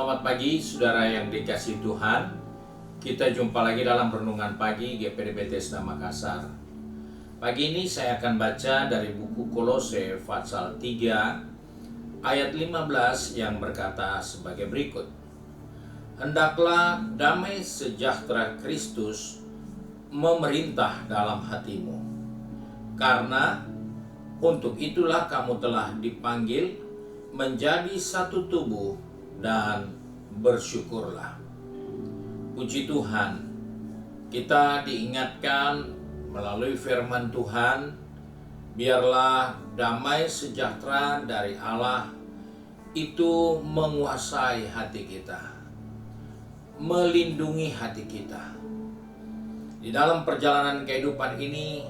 Selamat pagi saudara yang dikasihi Tuhan. Kita jumpa lagi dalam renungan pagi GPD Bethesda Makassar. Pagi ini saya akan baca dari buku Kolose pasal 3 ayat 15 yang berkata sebagai berikut. Hendaklah damai sejahtera Kristus memerintah dalam hatimu. Karena untuk itulah kamu telah dipanggil menjadi satu tubuh dan bersyukurlah. Puji Tuhan, kita diingatkan melalui firman Tuhan, biarlah damai sejahtera dari Allah itu menguasai hati kita, melindungi hati kita. Di dalam perjalanan kehidupan ini,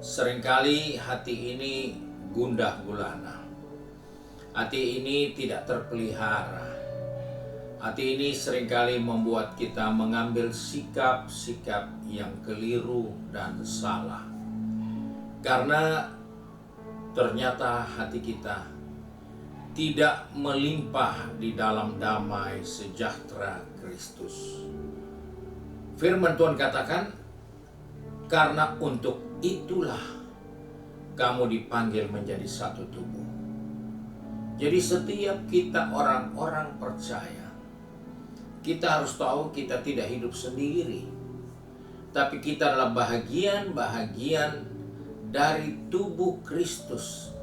seringkali hati ini gundah gulana. Hati ini tidak terpelihara. Hati ini seringkali membuat kita mengambil sikap-sikap yang keliru dan salah. Karena ternyata hati kita tidak melimpah di dalam damai sejahtera Kristus. Firman Tuhan katakan, karena untuk itulah kamu dipanggil menjadi satu tubuh. Jadi setiap kita orang-orang percaya, kita harus tahu kita tidak hidup sendiri. Tapi kita adalah bahagian-bahagian dari tubuh Kristus.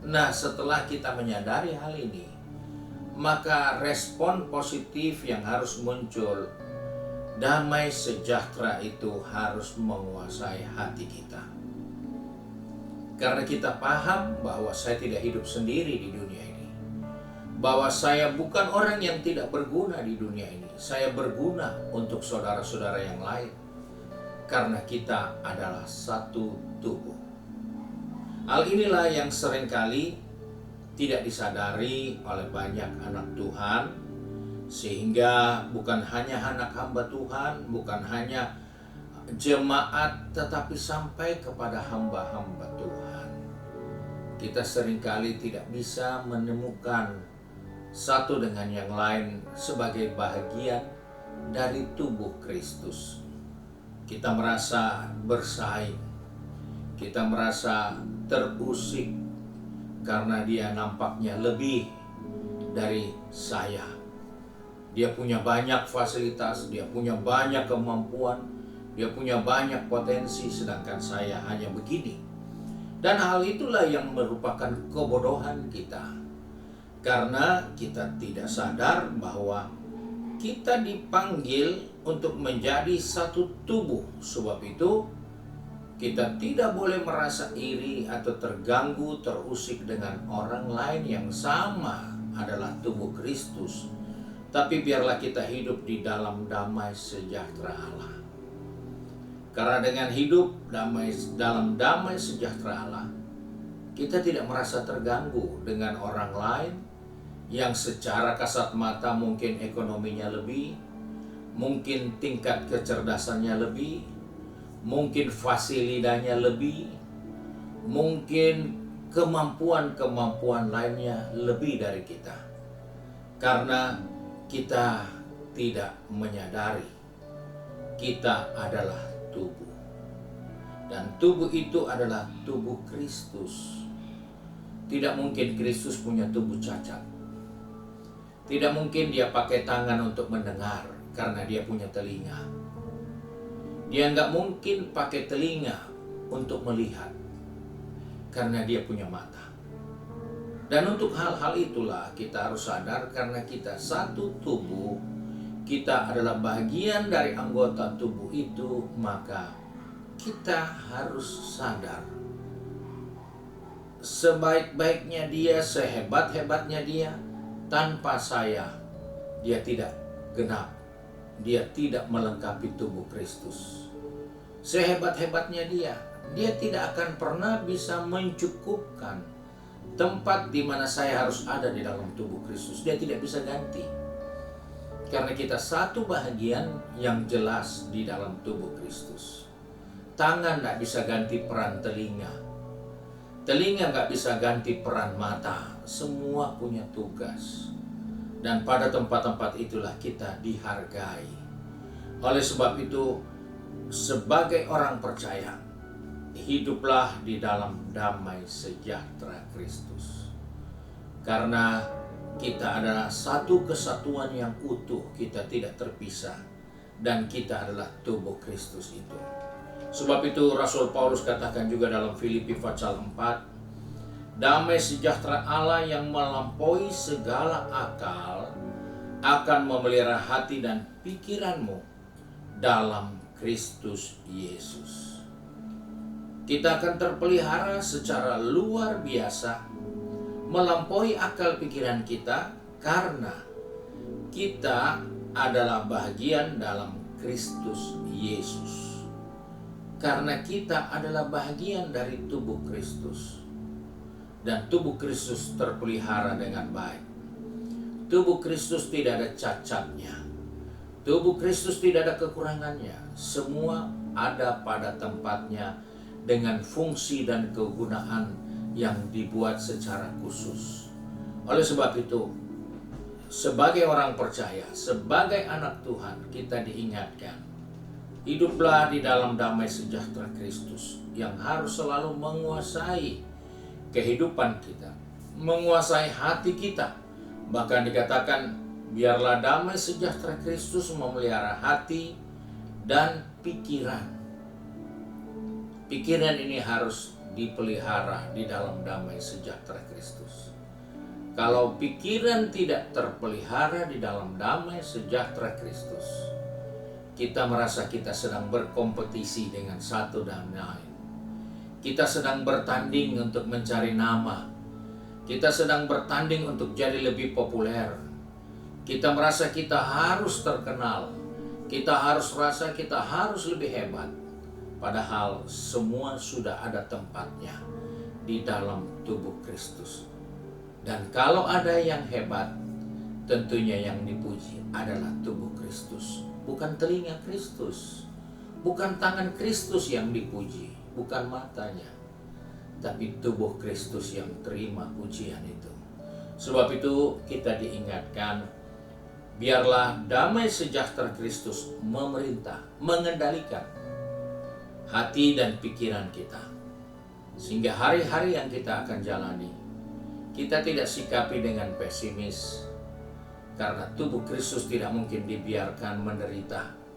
Nah, setelah kita menyadari hal ini, maka respon positif yang harus muncul, damai sejahtera itu harus menguasai hati kita. Karena kita paham bahwa saya tidak hidup sendiri di dunia ini. Bahwa saya bukan orang yang tidak berguna di dunia ini. Saya berguna untuk saudara-saudara yang lain. Karena kita adalah satu tubuh. Hal inilah yang seringkali tidak disadari oleh banyak anak Tuhan. Sehingga bukan hanya anak hamba Tuhan, bukan hanya jemaat, tetapi sampai kepada hamba-hamba Tuhan. Kita seringkali tidak bisa menemukan satu dengan yang lain sebagai bahagian dari tubuh Kristus. Kita merasa bersaing, kita merasa terusik karena dia nampaknya lebih dari saya. Dia punya banyak fasilitas, dia punya banyak kemampuan, dia punya banyak potensi, sedangkan saya hanya begini. Dan hal itulah yang merupakan kebodohan kita. Karena kita tidak sadar bahwa kita dipanggil untuk menjadi satu tubuh. Sebab itu kita tidak boleh merasa iri atau terganggu, terusik dengan orang lain yang sama adalah tubuh Kristus. Tapi biarlah kita hidup di dalam damai sejahtera Allah. Karena dengan hidup dalam damai sejahtera Allah, kita tidak merasa terganggu dengan orang lain yang secara kasat mata mungkin ekonominya lebih, mungkin tingkat kecerdasannya lebih, mungkin fasilitanya lebih, mungkin kemampuan-kemampuan lainnya lebih dari kita. Karena kita tidak menyadari kita adalah tubuh. Dan tubuh itu adalah tubuh Kristus. Tidak mungkin Kristus punya tubuh cacat. Tidak mungkin dia pakai tangan untuk mendengar karena dia punya telinga. Dia nggak mungkin pakai telinga untuk melihat karena dia punya mata. Dan untuk hal-hal itulah kita harus sadar, karena kita satu tubuh, kita adalah bagian dari anggota tubuh itu, maka kita harus sadar. Sebaik-baiknya dia, sehebat-hebatnya dia, tanpa saya, dia tidak genap. Dia tidak melengkapi tubuh Kristus. Sehebat-hebatnya dia tidak akan pernah bisa mencukupkan tempat di mana saya harus ada di dalam tubuh Kristus. Dia tidak bisa ganti. Karena kita satu bahagian yang jelas di dalam tubuh Kristus. Tangan tidak bisa ganti peran telinga. Telinga nggak bisa ganti peran mata. Semua punya tugas. Dan pada tempat-tempat itulah kita dihargai. Oleh sebab itu, sebagai orang percaya, hiduplah di dalam damai sejahtera Kristus. Karena kita adalah satu kesatuan yang utuh, kita tidak terpisah, dan kita adalah tubuh Kristus itu. Sebab itu Rasul Paulus katakan juga dalam Filipi pasal 4, damai sejahtera Allah yang melampaui segala akal akan memelihara hati dan pikiranmu dalam Kristus Yesus. Kita akan terpelihara secara luar biasa, melampaui akal pikiran kita, karena kita adalah bagian dalam Kristus Yesus. Karena kita adalah bagian dari tubuh Kristus. Dan tubuh Kristus terpelihara dengan baik. Tubuh Kristus tidak ada cacatnya. Tubuh Kristus tidak ada kekurangannya. Semua ada pada tempatnya dengan fungsi dan kegunaan yang dibuat secara khusus. Oleh sebab itu, sebagai orang percaya, sebagai anak Tuhan, kita diingatkan, hiduplah di dalam damai sejahtera Kristus yang harus selalu menguasai kehidupan kita, menguasai hati kita. Bahkan dikatakan, biarlah damai sejahtera Kristus memelihara hati dan pikiran. Pikiran ini harus dipelihara di dalam damai sejahtera Kristus. Kalau pikiran tidak terpelihara di dalam damai sejahtera Kristus, kita merasa kita sedang berkompetisi dengan satu dan lain. Kita sedang bertanding untuk mencari nama. Kita sedang bertanding untuk jadi lebih populer. Kita merasa kita harus terkenal. Kita harus rasa kita harus lebih hebat. Padahal semua sudah ada tempatnya di dalam tubuh Kristus. Dan kalau ada yang hebat, tentunya yang dipuji adalah tubuh Kristus. Bukan telinga Kristus. Bukan tangan Kristus yang dipuji. Bukan matanya, tapi tubuh Kristus yang terima pujian itu. Sebab itu kita diingatkan, biarlah damai sejahtera Kristus memerintah, mengendalikan hati dan pikiran kita. Sehingga hari-hari yang kita akan jalani, kita tidak sikapi dengan pesimis. Karena tubuh Kristus tidak mungkin dibiarkan menderita.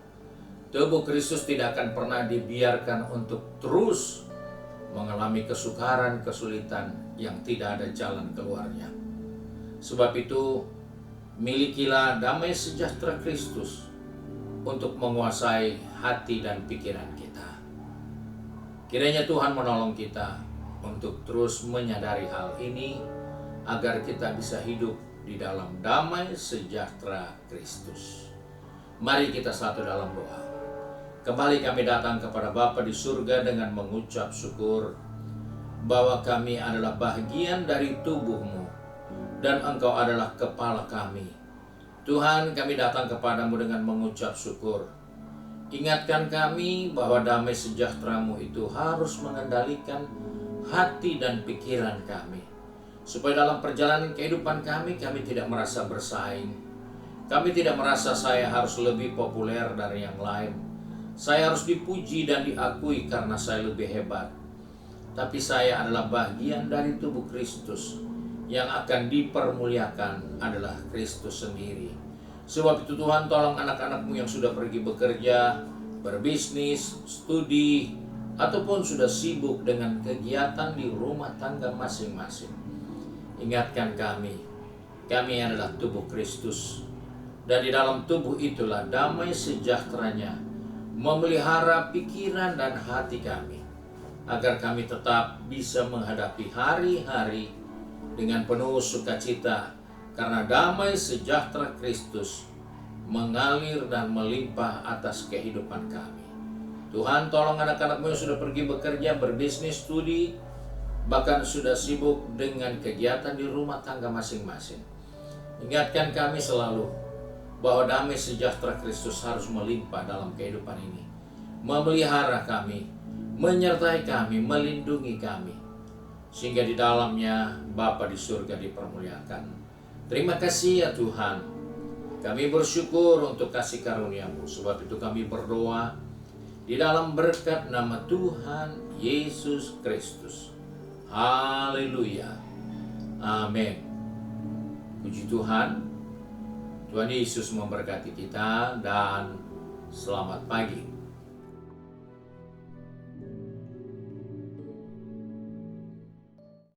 Tubuh Kristus tidak akan pernah dibiarkan untuk terus mengalami kesukaran, kesulitan yang tidak ada jalan keluarnya. Sebab itu, milikilah damai sejahtera Kristus untuk menguasai hati dan pikiran kita. Kiranya Tuhan menolong kita untuk terus menyadari hal ini, agar kita bisa hidup di dalam damai sejahtera Kristus. Mari kita satu dalam doa. Kembali kami datang kepada Bapa di surga dengan mengucap syukur bahwa kami adalah bagian dari tubuh-Mu dan Engkau adalah kepala kami. Tuhan, kami datang kepadamu dengan mengucap syukur. Ingatkan kami bahwa damai sejahtera-Mu itu harus mengendalikan hati dan pikiran kami. Supaya dalam perjalanan kehidupan kami tidak merasa bersaing. Kami tidak merasa saya harus lebih populer dari yang lain. Saya harus dipuji dan diakui karena saya lebih hebat. Tapi saya adalah bagian dari tubuh Kristus. Yang akan dipermuliakan adalah Kristus sendiri. Sebab itu Tuhan, tolong anak-anak-Mu yang sudah pergi bekerja, berbisnis, studi, ataupun sudah sibuk dengan kegiatan di rumah tangga masing-masing. Ingatkan kami adalah tubuh Kristus. Dan di dalam tubuh itulah damai sejahteranya memelihara pikiran dan hati kami, agar kami tetap bisa menghadapi hari-hari dengan penuh sukacita, karena damai sejahtera Kristus mengalir dan melimpah atas kehidupan kami. Tuhan, tolong anak-anak-Mu yang sudah pergi bekerja, berbisnis, studi, bahkan sudah sibuk dengan kegiatan di rumah tangga masing-masing. Ingatkan kami selalu bahwa damai sejahtera Kristus harus melimpah dalam kehidupan ini, memelihara kami, menyertai kami, melindungi kami, sehingga di dalamnya Bapa di surga dipermuliakan. Terima kasih ya Tuhan. Kami bersyukur untuk kasih karunia-Mu. Sebab itu kami berdoa di dalam berkat nama Tuhan Yesus Kristus. Haleluya. Amin. Puji Tuhan. Tuhan Yesus memberkati kita dan selamat pagi.